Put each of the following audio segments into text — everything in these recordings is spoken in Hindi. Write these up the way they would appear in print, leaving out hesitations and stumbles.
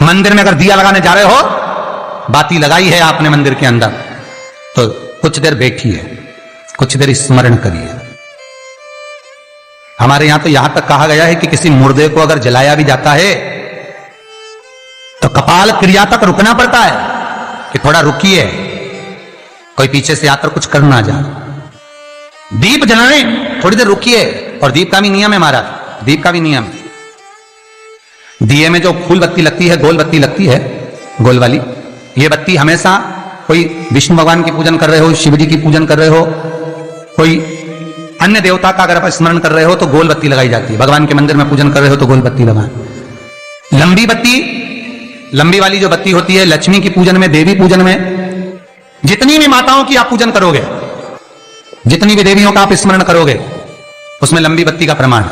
मंदिर में अगर दिया लगाने जा रहे हो, बाती लगाई है आपने मंदिर के अंदर, तो कुछ देर बैठिए, कुछ देर स्मरण करिए। हमारे यहां तो यहां तक कहा गया है कि किसी मुर्दे को अगर जलाया भी जाता है तो कपाल क्रिया तक रुकना पड़ता है कि थोड़ा रुकिए, कोई पीछे से आकर कुछ कर ना जाए। दीप जलाने थोड़ी देर रुकिए, और दीप का भी नियम है महाराज, दीप का भी नियम है। दिए में जो फूल बत्ती लगती है, गोल बत्ती लगती है, गोल वाली, ये बत्ती हमेशा कोई विष्णु भगवान की पूजन कर रहे हो, शिव जी की पूजन कर रहे हो, कोई अन्य देवता का अगर आप स्मरण कर रहे हो तो गोल बत्ती लगाई जाती है। भगवान के मंदिर में पूजन कर रहे हो तो गोल बत्ती लगाएं। लंबी बत्ती, लंबी वाली जो बत्ती होती है, लक्ष्मी की पूजन में, देवी पूजन में, जितनी भी माताओं की आप पूजन करोगे, जितनी भी देवियों का आप स्मरण करोगे, उसमें लंबी बत्ती का प्रमाण है।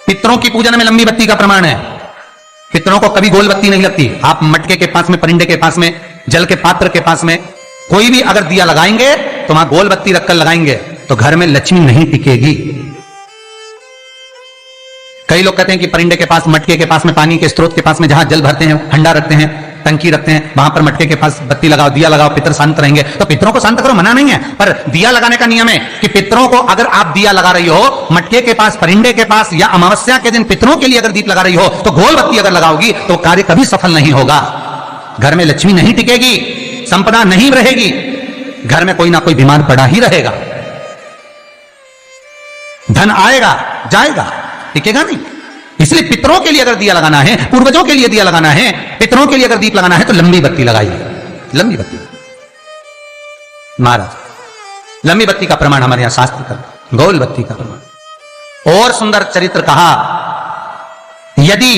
पितरों की पूजन में लंबी बत्ती का प्रमाण है। पितरों को कभी गोल बत्ती नहीं लगती। आप मटके के पास में, परिंदे के पास में, जल के पात्र के पास में कोई भी अगर दिया लगाएंगे तो वहां गोल बत्ती रखकर लगाएंगे तो घर में लक्ष्मी नहीं टिकेगी। कई लोग कहते हैं कि परिंदे के पास, मटके के पास में, पानी के स्रोत के पास में जहां जल भरते हैं, हंडा रखते हैं, टंकी रखते हैं, वहां पर मटके के पास बत्ती लगाओ, दिया लगाओ, पितर शांत रहेंगे। तो पितरों को शांत करो, मना नहीं है, पर दिया लगाने का नियम है कि पितरों को अगर आप दिया लगा रही हो मटके के पास, परिंदे के पास, या अमावस्या के दिन पितरों के लिए अगर दीप लगा रही हो तो गोल बत्ती अगर लगाओगी तो कार्य कभी सफल नहीं होगा। घर में लक्ष्मी नहीं टिकेगी, संपदा नहीं रहेगी, घर में कोई ना कोई बीमार पड़ा ही रहेगा। धन आएगा जाएगा, टिकेगा नहीं। इसलिए पितरों के लिए अगर दिया लगाना है, पूर्वजों के लिए दिया लगाना है, पितरों के लिए अगर दीप लगाना है तो लंबी बत्ती लगाइए, लंबी बत्ती। महाराज लंबी बत्ती का प्रमाण हमारे यहां शास्त्र का, गोल बत्ती का प्रमाण। और सुंदर चरित्र कहा, यदि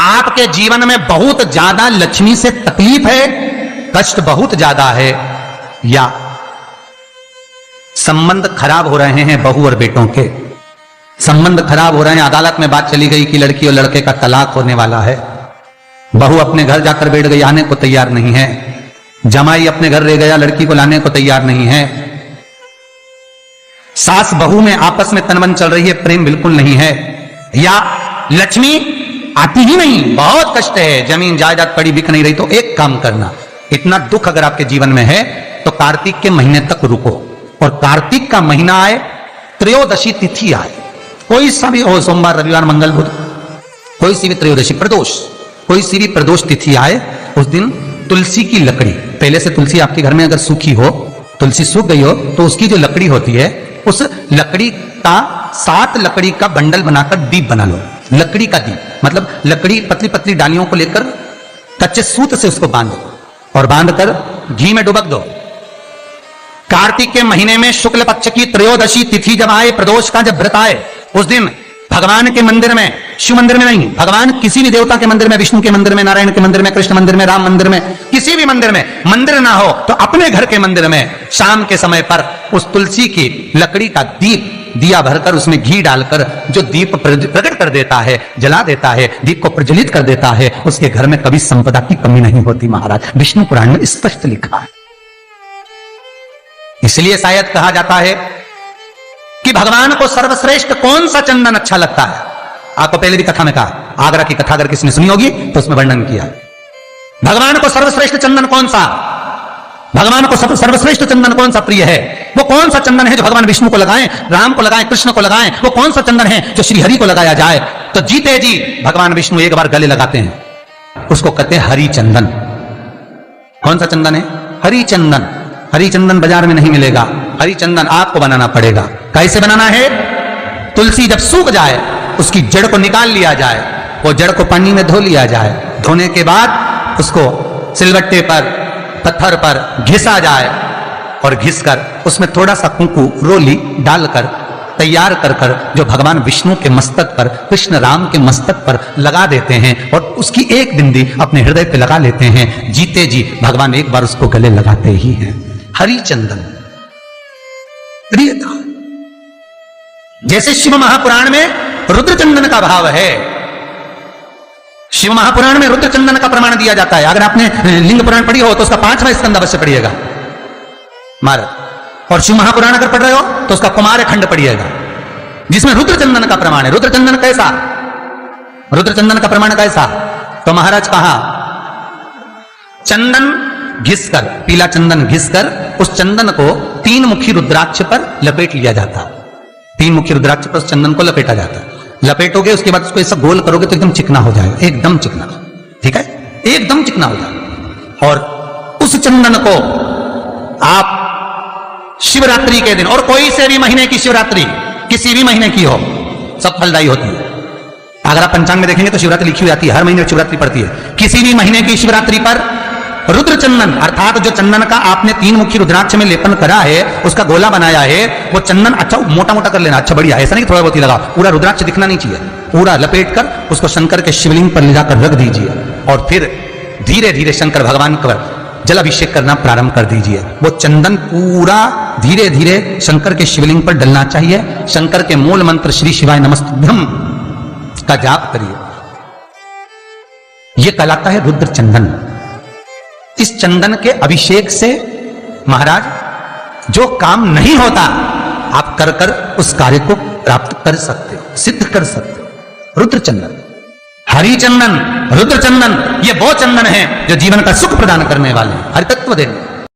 आपके जीवन में बहुत ज्यादा लक्ष्मी से तकलीफ है, कष्ट बहुत ज्यादा है, या संबंध खराब हो रहे हैं बहू और बेटों के, संबंध खराब हो रहे हैं, अदालत में बात चली गई कि लड़की और लड़के का तलाक होने वाला है, बहू अपने घर जाकर बैठ गई, आने को तैयार नहीं है, जमाई अपने घर रह गया, लड़की को लाने को तैयार नहीं है, सास बहू में आपस में तनमन चल रही है, प्रेम बिल्कुल नहीं है, या लक्ष्मी आती ही नहीं, बहुत कष्ट है, जमीन जायदाद पड़ी बिक नहीं रही, तो एक काम करना, इतना दुख अगर आपके जीवन में है तो कार्तिक के महीने तक रुको, और कार्तिक का महीना आए, त्रयोदशी तिथि आए, कोई सा भी हो, सोमवार, रविवार, मंगल, बुध, कोई सी भी त्रयोदशी, प्रदोष, कोई सी भी प्रदोष तिथि आए, उस दिन तुलसी की लकड़ी, पहले से तुलसी आपके घर में अगर सूखी हो, तुलसी सूख गई हो तो उसकी जो लकड़ी होती है, उस लकड़ी का 7 लकड़ी का बंडल बनाकर दीप बना लो। लकड़ी का दीप मतलब लकड़ी, पतली पतली डालियों को लेकर कच्चे सूत से उसको बांधो और बांधकर घी में डुबक दो। कार्तिक के महीने में शुक्ल पक्ष की त्रयोदशी तिथि जब आए, प्रदोष का जब व्रत आए, उस दिन भगवान के मंदिर में, शिव मंदिर में नहीं, भगवान किसी भी देवता के मंदिर में, विष्णु के मंदिर में, नारायण के मंदिर में, कृष्ण मंदिर में, राम मंदिर में, किसी भी मंदिर में, मंदिर ना हो तो अपने घर के मंदिर में शाम के समय पर उस तुलसी की लकड़ी का दीप, दिया भरकर उसमें घी डालकर जो दीप प्रकट कर देता है, जला देता है, दीप को प्रज्वलित कर देता है, उसके घर में कभी संपदा की कमी नहीं होती। महाराज विष्णु पुराण में स्पष्ट लिखा है। इसलिए शायद कहा जाता है कि भगवान को सर्वश्रेष्ठ कौन सा चंदन अच्छा लगता है। आपको पहले भी कथा में कहा, आगरा की कथा अगर किसी ने सुनी होगी तो उसमें वर्णन किया, भगवान को सर्वश्रेष्ठ चंदन कौन सा, भगवान को सर्वश्रेष्ठ चंदन कौन सा प्रिय है, वो कौन सा चंदन है जो भगवान विष्णु को लगाएं, राम को लगाएं, कृष्ण को लगाएं, वो कौन सा चंदन है जो श्री हरि को लगाया जाए। तो जीते जी भगवान विष्णु एक बार गले लगाते हैं, उसको कहते हैं हरि चंदन। कौन सा चंदन है? हरि चंदन। हरि चंदन बाजार में नहीं मिलेगा, हरि चंदन आपको बनाना पड़ेगा। कैसे बनाना है? तुलसी जब सूख जाए उसकी जड़ को निकाल लिया जाए, वो जड़ को पानी में धो लिया जाए, धोने के बाद उसको सिलबट्टे पर, पत्थर पर घिसा जाए और घिसकर उसमें थोड़ा सा कुंकू, रोली डालकर तैयार कर कर जो भगवान विष्णु के मस्तक पर, कृष्ण राम के मस्तक पर लगा देते हैं और उसकी एक बिंदी अपने हृदय पे लगा लेते हैं। जीते जी भगवान एक बार उसको गले लगाते ही हैं। हरि चंदन प्रियता। जैसे शिव महापुराण में रुद्र चंदन का भाव है, शिव महापुराण में रुद्र चंदन का प्रमाण दिया जाता है। अगर आपने लिंग पुराण पढ़ी हो तो उसका 5वां स्कंद अवश्य पढ़िएगा महाराज, और शिव महापुराण अगर पढ़ रहे हो तो उसका कुमार खंड पढ़िएगा जिसमें रुद्र चंदन का प्रमाण है। रुद्र चंदन कैसा? रुद्र चंदन का प्रमाण कैसा? तो महाराज कहा चंदन घिसकर, पीला चंदन घिसकर उस चंदन को 3 मुखी रुद्राक्ष पर लपेट लिया जाता। 3 मुखी रुद्राक्ष पर उस चंदन को लपेटा जाता। लपेटोगे उसके बाद उसको ऐसा गोल करोगे तो एकदम चिकना हो जाएगा, एकदम चिकना, ठीक है, एकदम चिकना हो जाएगा। और उस चंदन को आप शिवरात्रि के दिन, और कोई से भी महीने की शिवरात्रि, किसी भी महीने की हो, सब फलदायी होती है। अगर आप पंचांग में देखेंगे तो शिवरात्रि लिखी हुई आती है, हर महीने शिवरात्रि पड़ती है। किसी भी महीने की शिवरात्रि पर रुद्र चंदन अर्थात जो चंदन का आपने 3 मुखी रुद्राक्ष में लेपन करा है, उसका गोला बनाया है, वो चंदन अच्छा मोटा मोटा कर लेना, अच्छा बढ़िया, ऐसा नहीं थोड़ा बहुत ही लगा, पूरा रुद्राक्ष दिखना नहीं चाहिए, पूरा लपेट कर उसको शंकर के शिवलिंग पर ले जाकर रख दीजिए और फिर धीरे धीरे शंकर भगवान का जल अभिषेक करना प्रारंभ कर दीजिए। वो चंदन पूरा धीरे धीरे शंकर के शिवलिंग पर डलना चाहिए। शंकर के मूल मंत्र श्री शिवाय नमस्तुभ्यं का जाप करिए। यह कहलाता है रुद्र चंदन। इस चंदन के अभिषेक से महाराज जो काम नहीं होता आप कर कर उस कार्य को प्राप्त कर सकते हो, सिद्ध कर सकते हो। रुद्र चंदन, हरि चंदन, रुद्र चंदन, ये वो चंदन है जो जीवन का सुख प्रदान करने वाले हैं, हरि तत्व देने।